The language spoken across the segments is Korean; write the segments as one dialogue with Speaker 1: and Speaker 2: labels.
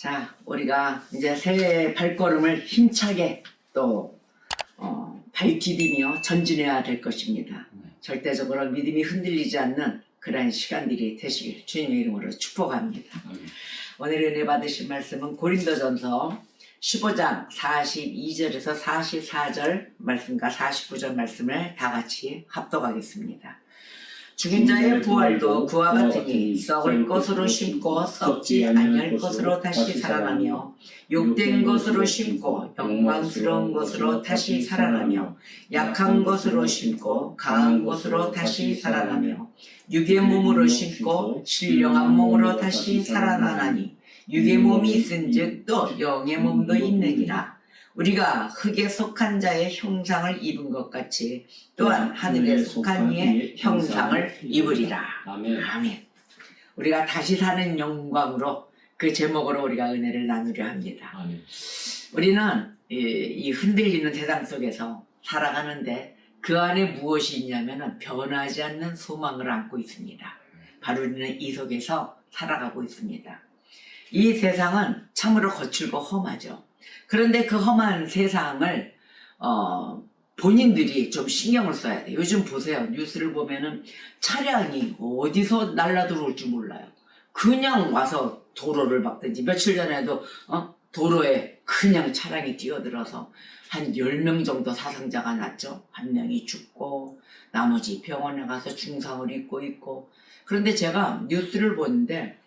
Speaker 1: 자, 우리가 이제 새해 발걸음을 힘차게 또 발디디며 전진해야 될 것입니다. 절대적으로 믿음이 흔들리지 않는 그러한 시간들이 되시길 주님의 이름으로 축복합니다. 오늘 은혜 받으실 말씀은 고린도전서 15장 42절에서 44절 말씀과 49절 말씀을 다 같이 합독하겠습니다. 죽은 자의 부활도 그와 같으니 썩을 것으로 심고 썩지 아니할 것으로 다시 살아나며 욕된 것으로 심고 영광스러운 것으로 다시 살아나며 약한 것으로 심고 강한 것으로 다시 살아나며 육의 몸으로 심고 신령한 몸으로 다시 살아나나니 육의 몸이 있은즉 또 영의 몸도 있느니라. 우리가 흙에 속한 자의 형상을 입은 것 같이 또한 하늘에 속한 이의 형상을 입으리라.
Speaker 2: 아멘.
Speaker 1: 아멘. 우리가 다시 사는 영광으로 그 제목으로 우리가 은혜를 나누려 합니다.
Speaker 2: 아멘.
Speaker 1: 우리는 이 흔들리는 세상 속에서 살아가는데 그 안에 무엇이 있냐면 변하지 않는 소망을 안고 있습니다. 바로 우리는 이 속에서 살아가고 있습니다. 이 세상은 참으로 거칠고 험하죠. 그런데 그 험한 세상을 본인들이 좀 신경을 써야 돼요. 요즘 보세요. 뉴스를 보면은 차량이 어디서 날라 들어올 줄 몰라요. 그냥 와서 도로를 막든지 며칠 전에도 도로에 그냥 차량이 뛰어들어서 한 10명 정도 사상자가 났죠. 한 명이 죽고 나머지 병원에 가서 중상을 입고 있고. 그런데 제가 뉴스를 보는데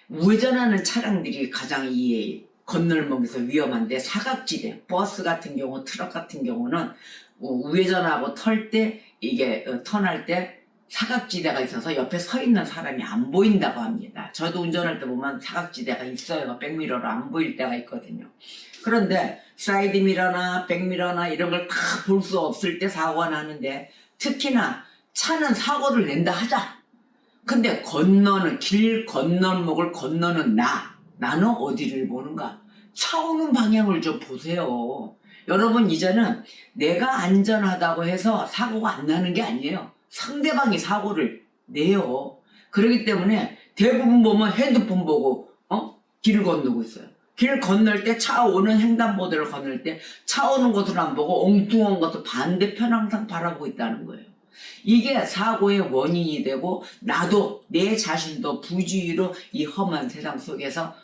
Speaker 1: 우회전하는 차량들이 가장 이 건널목에서 위험한데 사각지대, 버스 같은 경우, 트럭 같은 경우는 우회전하고 털 때 이게 턴할 때 사각지대가 있어서 옆에 서 있는 사람이 안 보인다고 합니다. 저도 운전할 때 보면 사각지대가 있어요. 백미러로 안 보일 때가 있거든요. 그런데 사이드 미러나 백미러나 이런 걸 다 볼 수 없을 때 사고가 나는데 특히나 차는 사고를 낸다 하자. 근데 길 건널목을 건너는 나는 어디를 보는가? 차 오는 방향을 좀 보세요. 여러분 이제는 내가 안전하다고 해서 사고가 안 나는 게 아니에요. 상대방이 사고를 내요. 그렇기 때문에 대부분 보면 핸드폰 보고 길을 건너고 있어요. 길 건널 때 차 오는 횡단보도를 건널 때 차 오는 것을 안 보고 엉뚱한 것도 반대편 항상 바라보고 있다는 거예요. 이게 사고의 원인이 되고 나도 내 자신도 부주의로 이 험한 세상 속에서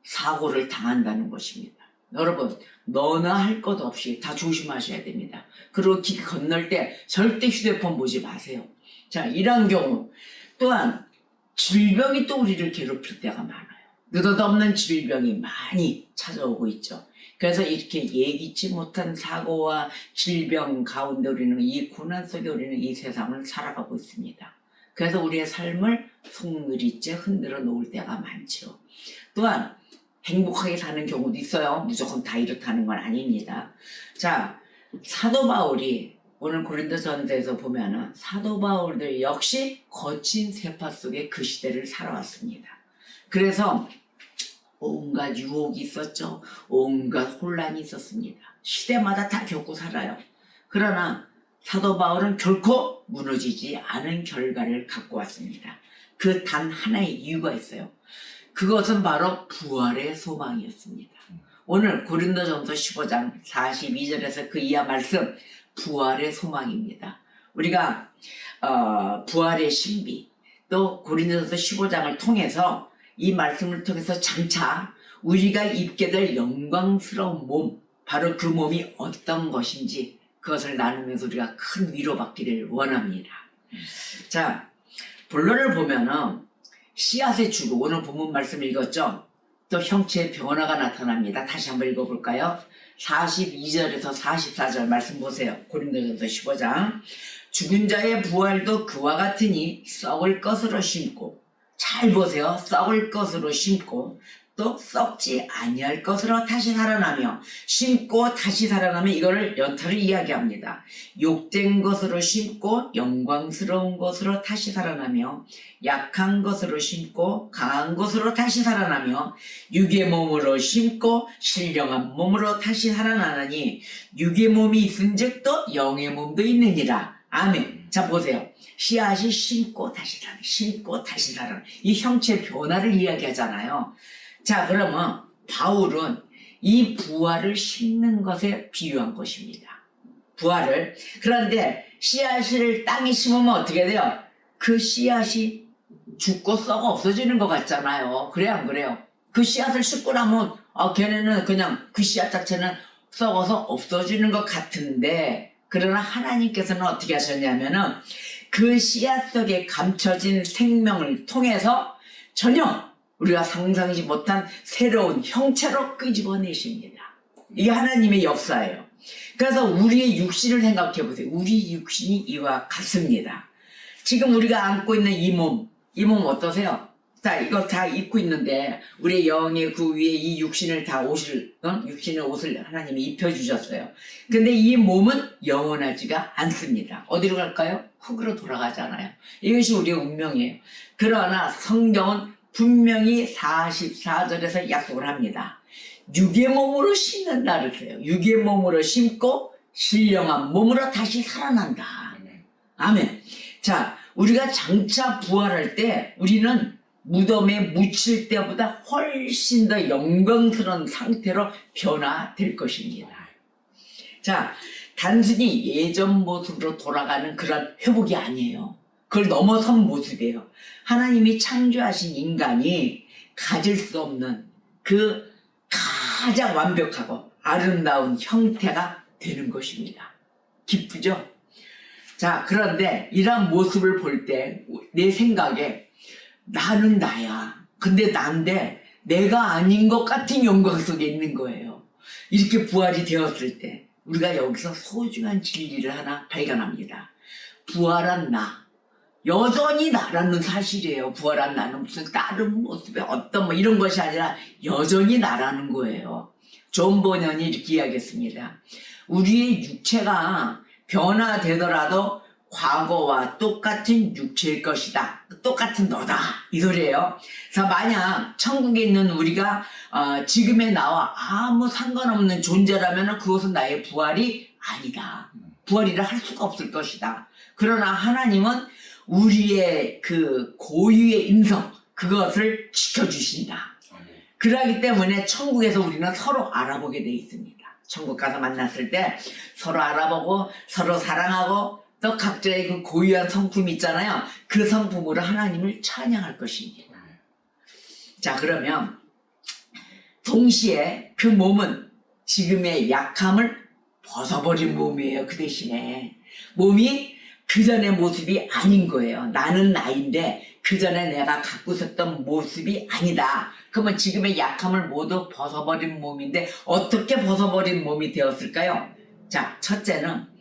Speaker 1: 사고를 당한다는 것입니다. 여러분 너나 할 것 없이 다 조심하셔야 됩니다. 그리고 길 건널 때 절대 휴대폰 보지 마세요. 자, 이런 경우 또한 질병이 또 우리를 괴롭힐 때가 많아요. 느닷없는 질병이 많이 찾아오고 있죠. 그래서 이렇게 예기치 못한 사고와 질병 가운데 우리는 이 고난 속에 우리는 이 세상을 살아가고 있습니다. 그래서 우리의 삶을 속느리째 흔들어 놓을 때가 많죠. 또한 행복하게 사는 경우도 있어요. 무조건 다 이렇다는 건 아닙니다. 자, 사도 바울이 오늘 고린도전서에서 보면은 사도 바울들 역시 거친 세파 속에 그 시대를 살아왔습니다. 그래서 온갖 유혹이 있었죠. 온갖 혼란이 있었습니다. 시대마다 다 겪고 살아요. 그러나 사도 바울은 결코 무너지지 않은 결과를 갖고 왔습니다. 그 단 하나의 이유가 있어요. 그것은 바로 부활의 소망이었습니다. 오늘 고린도전서 15장 42절에서 그 이하 말씀 부활의 소망입니다. 우리가 부활의 신비 또 고린도전서 15장을 통해서 이 말씀을 통해서 장차 우리가 입게 될 영광스러운 몸, 바로 그 몸이 어떤 것인지 그것을 나누면서 우리가 큰 위로받기를 원합니다. 자, 본론을 보면은 씨앗의 주고 오늘 본문 말씀 읽었죠? 또 형체의 변화가 나타납니다. 다시 한번 읽어볼까요? 42절에서 44절 말씀 보세요. 고린도전서 15장. 죽은 자의 부활도 그와 같으니 썩을 것으로 심고, 잘 보세요. 썩을 것으로 심고 또 썩지 아니할 것으로 다시 살아나며 심고 다시 살아나면 이거를 연타로 이야기합니다. 욕된 것으로 심고 영광스러운 것으로 다시 살아나며 약한 것으로 심고 강한 것으로 다시 살아나며 육의 몸으로 심고 신령한 몸으로 다시 살아나니 육의 몸이 있은즉 또 영의 몸도 있느니라. 아멘. 자 보세요. 씨앗이 심고 다시 살아, 심고 다시 살아. 이 형체 변화를 이야기하잖아요. 자 그러면 바울은 이 부활을 심는 것에 비유한 것입니다. 부활을. 그런데 씨앗을 땅에 심으면 어떻게 돼요? 그 씨앗이 죽고 썩어 없어지는 것 같잖아요. 그래 안 그래요? 그 씨앗을 심고 나면 걔네는 그냥 그 씨앗 자체는 썩어서 없어지는 것 같은데, 그러나 하나님께서는 어떻게 하셨냐면은 그 씨앗 속에 감춰진 생명을 통해서 전혀 우리가 상상하지 못한 새로운 형체로 끄집어내십니다. 이게 하나님의 역사예요. 그래서 우리의 육신을 생각해 보세요. 우리 육신이 이와 같습니다. 지금 우리가 안고 있는 이 몸 어떠세요? 자, 이거 다 입고 있는데 우리의 영의 그 위에 이 육신을 다 육신의 옷을 하나님이 입혀주셨어요. 근데 이 몸은 영원하지가 않습니다. 어디로 갈까요? 흙으로 돌아가잖아요. 이것이 우리의 운명이에요. 그러나 성경은 분명히 44절에서 약속을 합니다. 육의 몸으로 심는다 그랬어요. 육의 몸으로 심고 신령한 몸으로 다시 살아난다. 아멘. 자, 우리가 장차 부활할 때 우리는 무덤에 묻힐 때보다 훨씬 더 영광스러운 상태로 변화될 것입니다. 자, 단순히 예전 모습으로 돌아가는 그런 회복이 아니에요. 그걸 넘어선 모습이에요. 하나님이 창조하신 인간이 가질 수 없는 그 가장 완벽하고 아름다운 형태가 되는 것입니다. 기쁘죠? 자, 그런데 이런 모습을 볼 때 내 생각에 나는 나야. 근데 난데 내가 아닌 것 같은 영광 속에 있는 거예요. 이렇게 부활이 되었을 때 우리가 여기서 소중한 진리를 하나 발견합니다. 부활한 나. 여전히 나라는 사실이에요. 부활한 나는 무슨 다른 모습의 어떤 이런 것이 아니라 여전히 나라는 거예요. 존 버년이 이렇게 이야기했습니다. 우리의 육체가 변화되더라도 과거와 똑같은 육체일 것이다. 똑같은 너다. 이 소리예요. 그래서 만약 천국에 있는 우리가 지금의 나와 아무 상관없는 존재라면 그것은 나의 부활이 아니다. 부활이라 할 수가 없을 것이다. 그러나 하나님은 우리의 그 고유의 인성, 그것을 지켜주신다. 그러기 때문에 천국에서 우리는 서로 알아보게 돼 있습니다. 천국 가서 만났을 때 서로 알아보고 서로 사랑하고 또 각자의 그 고유한 성품이 있잖아요. 그 성품으로 하나님을 찬양할 것입니다. 자, 그러면 동시에 그 몸은 지금의 약함을 벗어버린 몸이에요. 그 대신에 몸이 그전의 모습이 아닌 거예요. 나는 나인데 그전에 내가 갖고 있었던 모습이 아니다. 그러면 지금의 약함을 모두 벗어버린 몸인데 어떻게 벗어버린 몸이 되었을까요? 자, 첫째는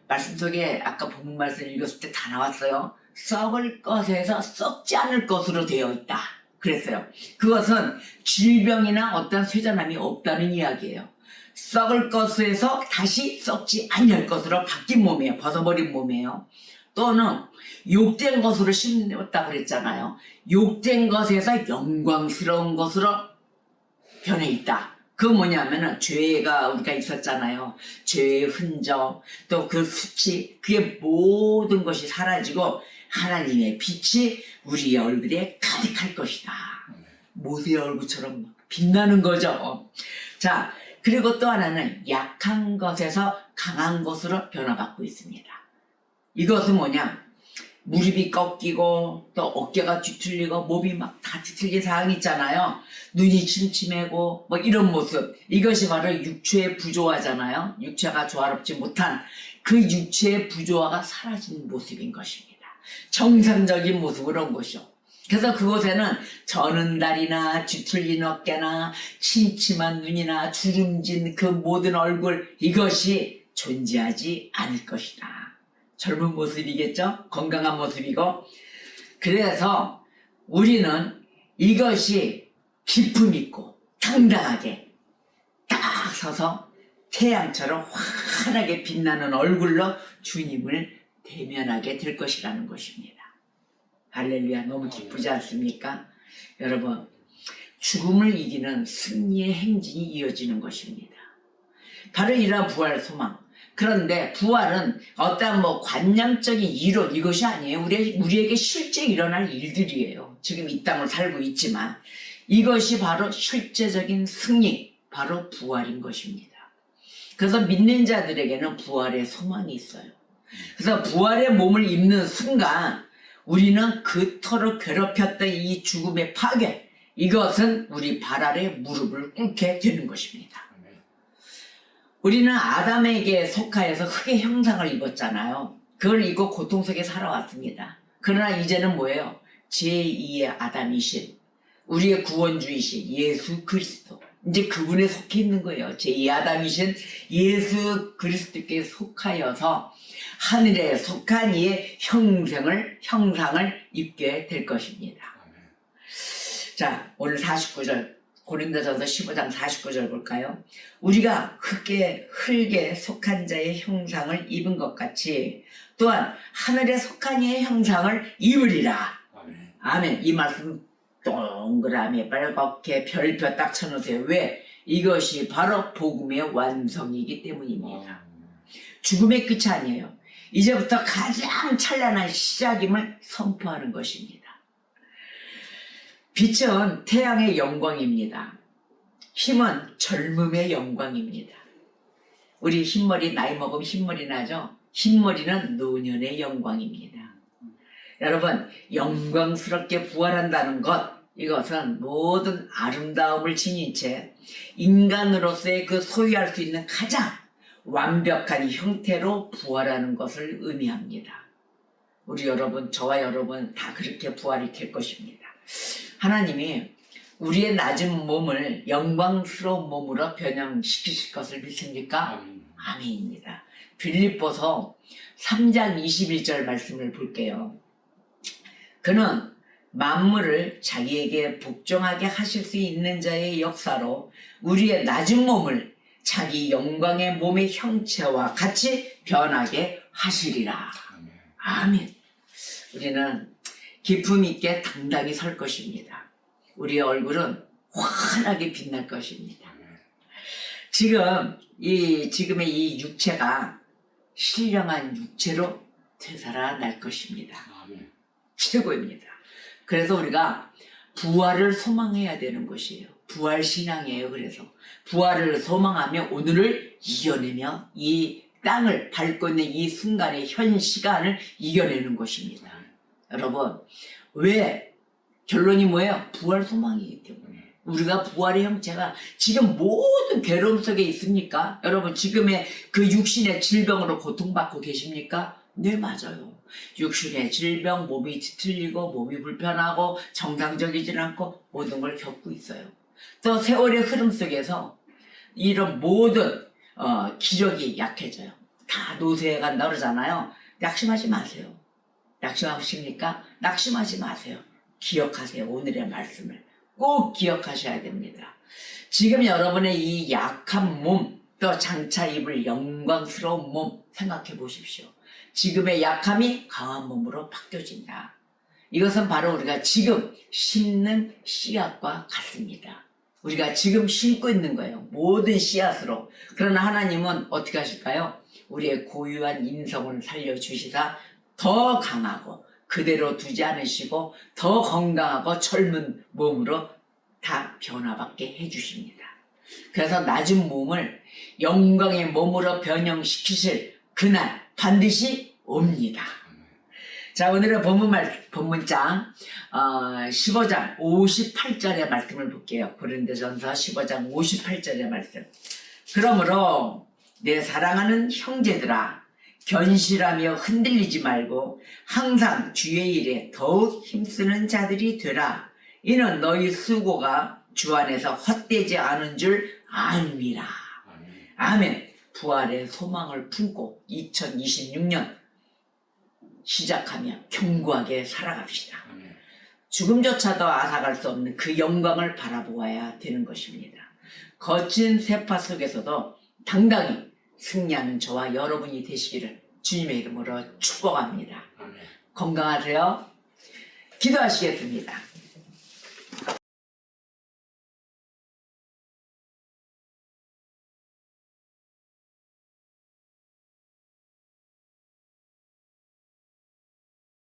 Speaker 1: 말씀 속에 아까 본문 말씀 읽었을 때 다 나왔어요. 썩을 것에서 썩지 않을 것으로 되어 있다. 그랬어요. 그것은 질병이나 어떤 쇠잔함이 없다는 이야기예요. 썩을 것에서 다시 썩지 아니할 것으로 바뀐 몸이에요. 벗어버린 몸이에요. 또는 욕된 것으로 심었다 그랬잖아요. 욕된 것에서 영광스러운 것으로 변해 있다. 그 뭐냐면은 죄가 우리가 있었잖아요. 죄의 흔적, 또 그 수치, 그게 모든 것이 사라지고 하나님의 빛이 우리의 얼굴에 가득할 것이다. 모세의 얼굴처럼 빛나는 거죠. 자, 그리고 또 하나는 약한 것에서 강한 것으로 변화받고 있습니다. 이것은 뭐냐? 무릎이 꺾이고 또 어깨가 뒤틀리고 몸이 막 다 뒤틀린 상황이 있잖아요. 눈이 침침하고 이런 모습. 이것이 바로 육체의 부조화잖아요. 육체가 조화롭지 못한 그 육체의 부조화가 사라진 모습인 것입니다. 정상적인 모습으로 온 것이죠. 그래서 그곳에는 저는 다리나 뒤틀린 어깨나 침침한 눈이나 주름진 그 모든 얼굴, 이것이 존재하지 않을 것이다. 젊은 모습이겠죠? 건강한 모습이고. 그래서 우리는 이것이 기품 있고 당당하게 딱 서서 태양처럼 환하게 빛나는 얼굴로 주님을 대면하게 될 것이라는 것입니다. 할렐루야. 너무 기쁘지 않습니까? 여러분, 죽음을 이기는 승리의 행진이 이어지는 것입니다. 바로 이러한 부활 소망. 그런데 부활은 어떤 관념적인 이론, 이것이 아니에요. 우리에게 실제 일어날 일들이에요. 지금 이 땅을 살고 있지만 이것이 바로 실제적인 승리, 바로 부활인 것입니다. 그래서 믿는 자들에게는 부활의 소망이 있어요. 그래서 부활의 몸을 입는 순간 우리는 그토록 괴롭혔던 이 죽음의 파괴, 이것은 우리 발 아래 무릎을 꿇게 되는 것입니다. 우리는 아담에게 속하여서 흙의 형상을 입었잖아요. 그걸 입고 고통 속에 살아왔습니다. 그러나 이제는 뭐예요? 제2의 아담이신 우리의 구원주이신 예수 그리스도, 이제 그분에 속해 있는 거예요. 제2의 아담이신 예수 그리스도께 속하여서 하늘에 속한 이의 형상을 입게 될 것입니다. 자, 오늘 49절 고린도전서 15장 49절 볼까요? 우리가 흙에 속한 자의 형상을 입은 것 같이 또한 하늘에 속한 이의 형상을 입으리라. 아멘. 아멘. 이 말씀 동그라미 빨갛게 별표 딱 쳐놓으세요. 왜? 이것이 바로 복음의 완성이기 때문입니다. 죽음의 끝이 아니에요. 이제부터 가장 찬란한 시작임을 선포하는 것입니다. 빛은 태양의 영광입니다. 힘은 젊음의 영광입니다. 우리 흰머리 나이 먹으면 흰머리 나죠? 흰머리는 노년의 영광입니다. 여러분, 영광스럽게 부활한다는 것, 이것은 모든 아름다움을 지닌 채 인간으로서의 그 소유할 수 있는 가장 완벽한 형태로 부활하는 것을 의미합니다. 우리 여러분, 저와 여러분 다 그렇게 부활이 될 것입니다. 하나님이 우리의 낮은 몸을 영광스러운 몸으로 변형시키실 것을 믿습니까? 아멘입니다. 빌립보서 3장 21절 말씀을 볼게요. 그는 만물을 자기에게 복종하게 하실 수 있는 자의 역사로 우리의 낮은 몸을 자기 영광의 몸의 형체와 같이 변하게 하시리라. 아멘. 우리는 기품 있게 당당히 설 것입니다. 우리의 얼굴은 환하게 빛날 것입니다. 지금의 이 육체가 신령한 육체로 되살아날 것입니다. 최고입니다. 그래서 우리가 부활을 소망해야 되는 것이에요. 부활 신앙이에요. 그래서 부활을 소망하며 오늘을 이겨내며 이 땅을 밟고 있는 이 순간의 현 시간을 이겨내는 것입니다. 여러분, 왜? 결론이 뭐예요? 부활 소망이기 때문에. 우리가 부활의 형체가 지금 모든 괴로움 속에 있습니까? 여러분, 지금의 그 육신의 질병으로 고통받고 계십니까? 네, 맞아요. 육신의 질병, 몸이 뒤틀리고 몸이 불편하고 정상적이지 않고 모든 걸 겪고 있어요. 또 세월의 흐름 속에서 이런 모든 기력이 약해져요. 다 노쇠해 간다 그러잖아요. 낙심하지 마세요. 낙심하십니까? 낙심하지 마세요. 기억하세요. 오늘의 말씀을 꼭 기억하셔야 됩니다. 지금 여러분의 이 약한 몸, 또 장차 입을 영광스러운 몸 생각해 보십시오. 지금의 약함이 강한 몸으로 바뀌어진다. 이것은 바로 우리가 지금 심는 씨앗과 같습니다. 우리가 지금 심고 있는 거예요. 모든 씨앗으로. 그러나 하나님은 어떻게 하실까요? 우리의 고유한 인성을 살려주시사 더 강하고 그대로 두지 않으시고 더 건강하고 젊은 몸으로 다 변화받게 해주십니다. 그래서 낮은 몸을 영광의 몸으로 변형시키실 그날 반드시 옵니다. 자, 오늘의 본문장 15장 58절의 말씀을 볼게요. 고린도전서 15장 58절의 말씀. 그러므로 내 사랑하는 형제들아, 견실하며 흔들리지 말고 항상 주의 일에 더욱 힘쓰는 자들이 되라. 이는 너희 수고가 주 안에서 헛되지 않은 줄 압니다. 아멘. 부활의 소망을 품고 2026년 시작하며 견고하게 살아갑시다. 죽음조차도 앗아갈 수 없는 그 영광을 바라보아야 되는 것입니다. 거친 세파 속에서도 당당히 승리하는 저와 여러분이 되시기를 주님의 이름으로 축복합니다. 건강하세요. 기도하시겠습니다.